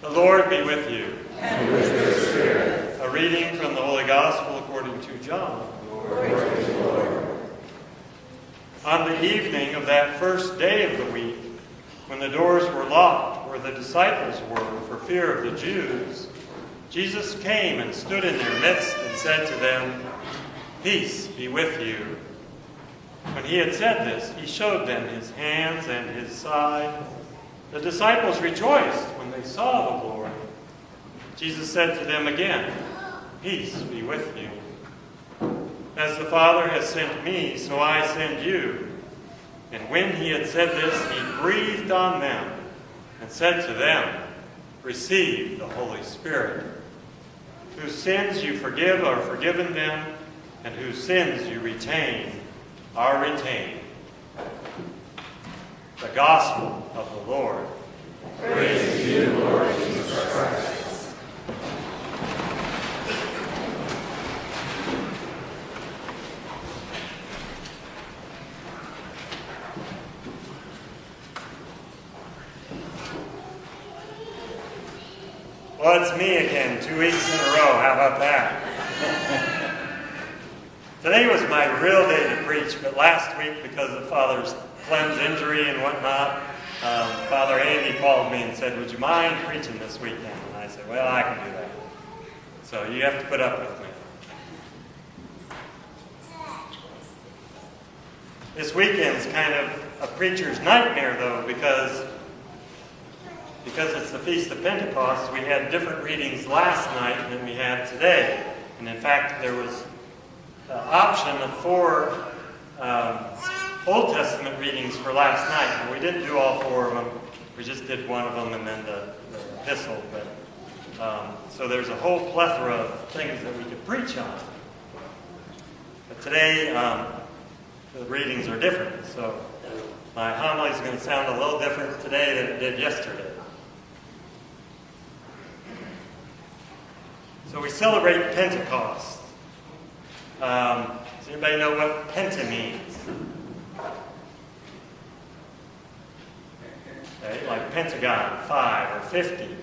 The Lord be with you. And with your spirit. A reading from the Holy Gospel according to John. Glory to you, Lord. On the evening of that first day of the week, when the doors were locked where the disciples were for fear of the Jews, Jesus came and stood in their midst and said to them, "Peace be with you." When he had said this, he showed them his hands and his side. The disciples rejoiced when they saw the Lord. Jesus said to them again, "Peace be with you. As the Father has sent me, so I send you." And when he had said this, he breathed on them and said to them, "Receive the Holy Spirit. Whose sins you forgive are forgiven them, and whose sins you retain are retained." The Gospel of the Lord. Praise to you, Lord Jesus Christ. Well, it's me again, 2 weeks in a row. How about that? Today was my real day to preach, but last week, because of Father Clem's injury and whatnot, Father Andy called me and said, "Would you mind preaching this weekend?" And I said, "Well, I can do that." So you have to put up with me. This weekend's kind of a preacher's nightmare, though, because it's the Feast of Pentecost. We had different readings last night than we had today. And in fact, there was an option of 4 Old Testament readings for last night. And we didn't do all 4 of them. We just did one of them and then the epistle. So there's a whole plethora of things that we could preach on. But today, the readings are different. So my homily is going to sound a little different today than it did yesterday. So we celebrate Pentecost. Does anybody know what Penta means? Okay, like Pentagon, 5 or 50.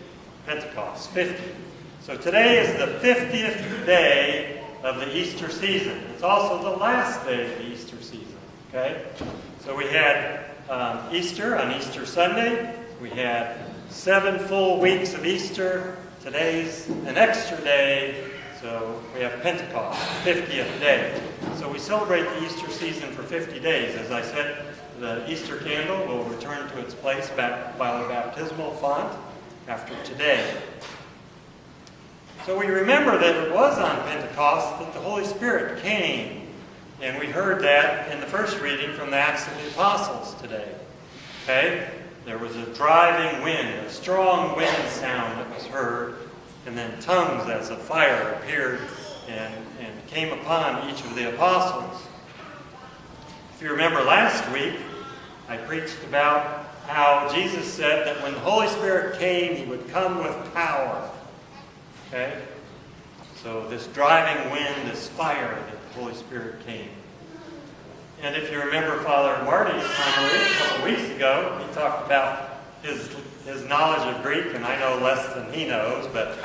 Pentecost, 50. So today is the 50th day of the Easter season. It's also the last day of the Easter season. Okay? So we had Easter on Easter Sunday. We had 7 full weeks of Easter. Today's an extra day, so we have Pentecost, 50th day. So we celebrate the Easter season for 50 days. As I said, the Easter candle will return to its place back by the baptismal font after today. So we remember that it was on Pentecost that the Holy Spirit came. And we heard that in the first reading from the Acts of the Apostles today. Okay? There was a driving wind, a strong wind sound that was heard, and then tongues as of fire appeared and came upon each of the apostles. If you remember last week, I preached about how Jesus said that when the Holy Spirit came, he would come with power. Okay? So this driving wind, this fire that the Holy Spirit came. And if you remember Father Marty's homily a couple weeks ago, he talked about his knowledge of Greek, and I know less than he knows, but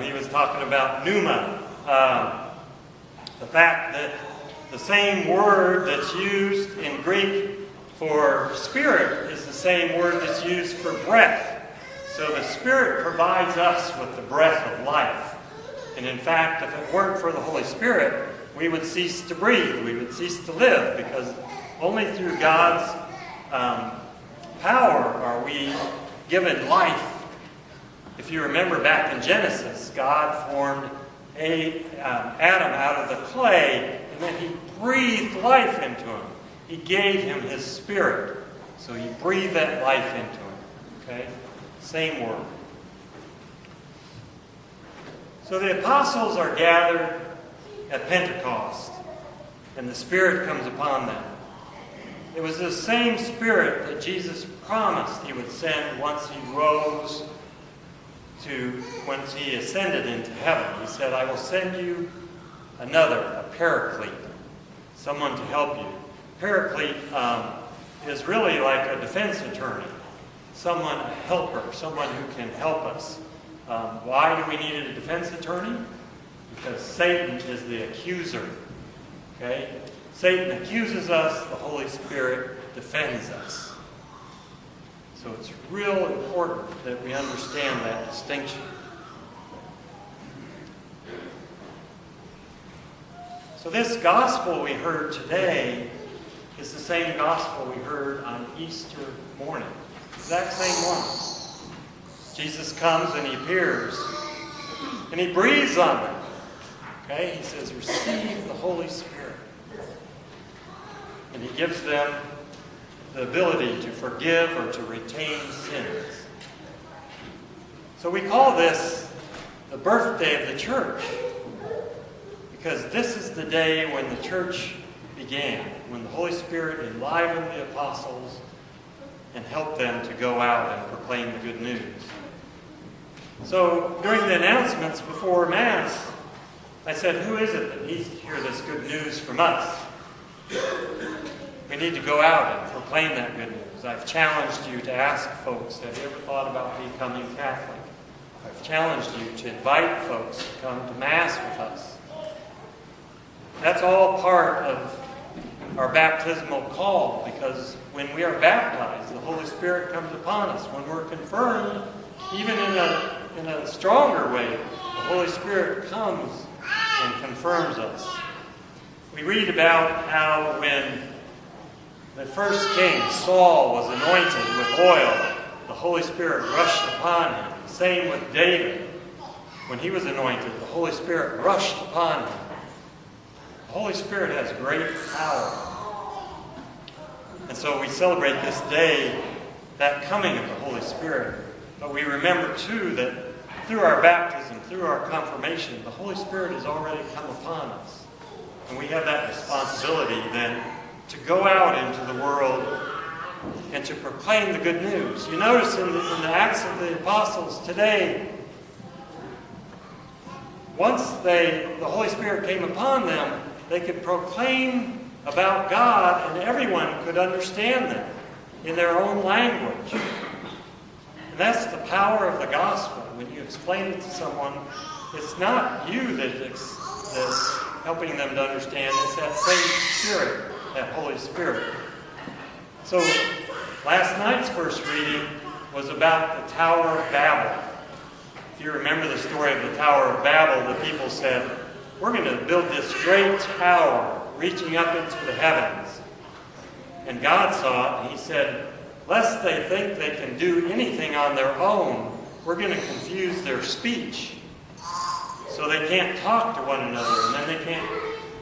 he was talking about pneuma. The fact that the same word that's used in Greek for spirit is the same word that's used for breath. So the Spirit provides us with the breath of life. And in fact, if it weren't for the Holy Spirit, we would cease to breathe. We would cease to live, because only through God's power are we given life. If you remember back in Genesis, God formed Adam out of the clay, and then he breathed life into him. He gave him his Spirit. So he breathed that life into him. Okay? Same word. So the apostles are gathered at Pentecost, and the Spirit comes upon them. It was the same Spirit that Jesus promised he would send once he once he ascended into heaven. He said, "I will send you another, a paraclete, someone to help you." Paraclete is really like a defense attorney, someone, a helper, someone who can help us. Why do we need a defense attorney? Because Satan is the accuser. Okay? Satan accuses us, the Holy Spirit defends us. So it's real important that we understand that distinction. So this gospel we heard today is the same gospel we heard on Easter morning. Exact same one. Jesus comes and he appears and he breathes on them. Okay? He says, receive the Holy Spirit. And he gives them the ability to forgive or to retain sins. So we call this the birthday of the church, because this is the day when the church began, when the Holy Spirit enlivened the apostles and helped them to go out and proclaim the good news. So during the announcements before Mass, I said, who is it that needs to hear this good news from us? We need to go out and proclaim that good news. I've challenged you to ask folks, have you ever thought about becoming Catholic? I've challenged you to invite folks to come to Mass with us. That's all part of our baptismal call, because when we are baptized, the Holy Spirit comes upon us. When we're confirmed, even in a stronger way, the Holy Spirit comes and confirms us. We read about how when the first king, Saul, was anointed with oil, the Holy Spirit rushed upon him. Same with David. When he was anointed, the Holy Spirit rushed upon him. The Holy Spirit has great power. And so we celebrate this day, that coming of the Holy Spirit. But we remember too that through our baptism, through our confirmation, the Holy Spirit has already come upon us. And we have that responsibility then to go out into the world and to proclaim the good news. You notice in the Acts of the Apostles today, once the Holy Spirit came upon them, they could proclaim about God and everyone could understand them in their own language. And that's the power of the gospel. When you explain it to someone, it's not you that's helping them to understand. It's that same Spirit, that Holy Spirit. So last night's first reading was about the Tower of Babel. If you remember the story of the Tower of Babel, the people said, we're going to build this great tower reaching up into the heavens. And God saw it and he said, lest they think they can do anything on their own, we're going to confuse their speech. So they can't talk to one another, and then they can't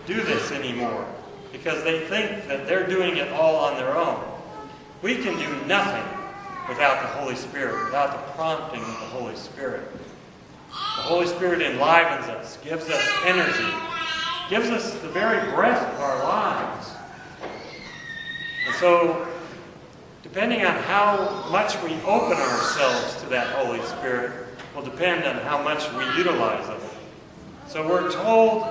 do this anymore because they think that they're doing it all on their own. We can do nothing without the Holy Spirit, without the prompting of the Holy Spirit. The Holy Spirit enlivens us, gives us energy, gives us the very breath of our lives. And so, depending on how much we open ourselves to that Holy Spirit will depend on how much we utilize of it. So we're told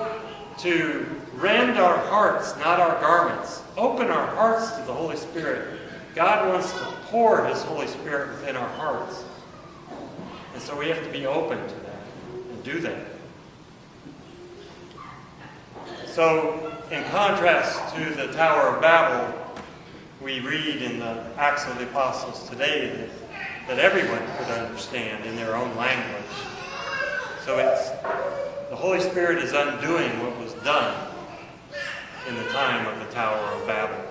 to rend our hearts, not our garments. Open our hearts to the Holy Spirit. God wants to pour His Holy Spirit within our hearts. And so we have to be open to that and do that. So, in contrast to the Tower of Babel, we read in the Acts of the Apostles today that everyone could understand in their own language. So the Holy Spirit is undoing what was done in the time of the Tower of Babel.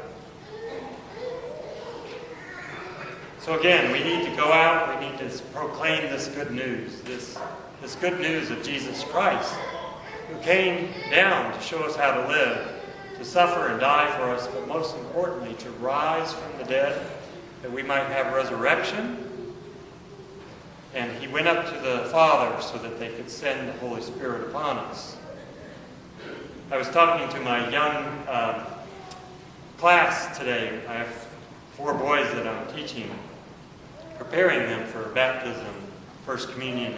So again, we need to go out, we need to proclaim this good news, this good news of Jesus Christ, who came down to show us how to live, to suffer and die for us, but most importantly, to rise from the dead, that we might have resurrection. And He went up to the Father so that they could send the Holy Spirit upon us. I was talking to my young class today. I have 4 boys that I'm teaching, preparing them for baptism, First Communion,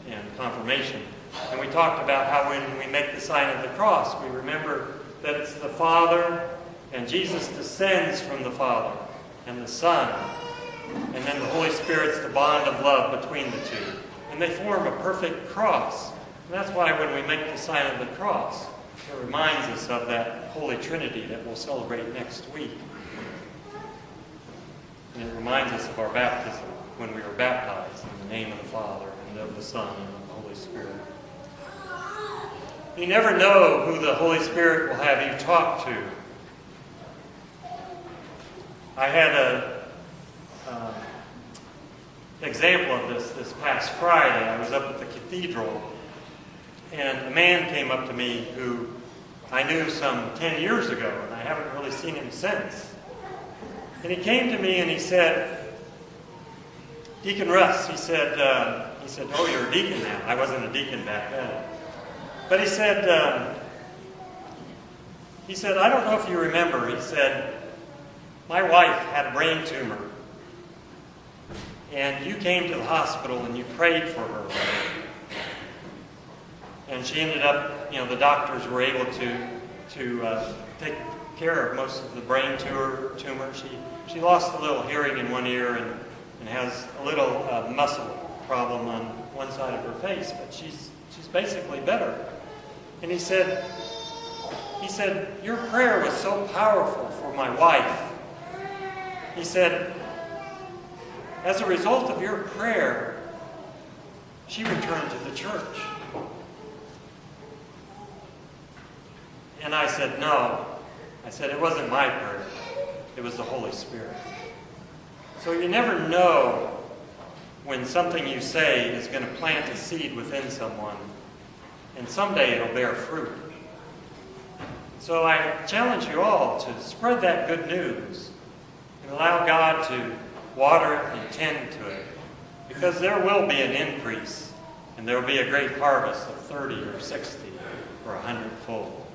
and confirmation. And we talked about how when we make the sign of the cross, we remember that it's the Father, and Jesus descends from the Father, and the Son And then the Holy Spirit's the bond of love between the two. And they form a perfect cross. And that's why when we make the sign of the cross, it reminds us of that Holy Trinity that we'll celebrate next week. And it reminds us of our baptism when we were baptized in the name of the Father and of the Son and of the Holy Spirit. You never know who the Holy Spirit will have you talk to. I had an example of this past Friday. I was up at the cathedral, and a man came up to me who I knew some 10 years ago, and I haven't really seen him since. And he came to me and he said, "Deacon Russ," he said, "Oh, you're a deacon now." I wasn't a deacon back then. But he said, "I don't know if you remember," he said, "my wife had a brain tumor. And you came to the hospital and you prayed for her. And she ended up, the doctors were able to take care of most of the brain tumor. She lost a little hearing in one ear and has a little muscle problem on one side of her face, but she's basically better." And he said, "Your prayer was so powerful for my wife." He said, "As a result of your prayer, she returned to the church." And I said, "No." I said, "It wasn't my prayer. It was the Holy Spirit." So you never know when something you say is going to plant a seed within someone, and someday it'll bear fruit. So I challenge you all to spread that good news and allow God to water it and tend to it, because there will be an increase, and there will be a great harvest of 30 or 60 or 100-fold.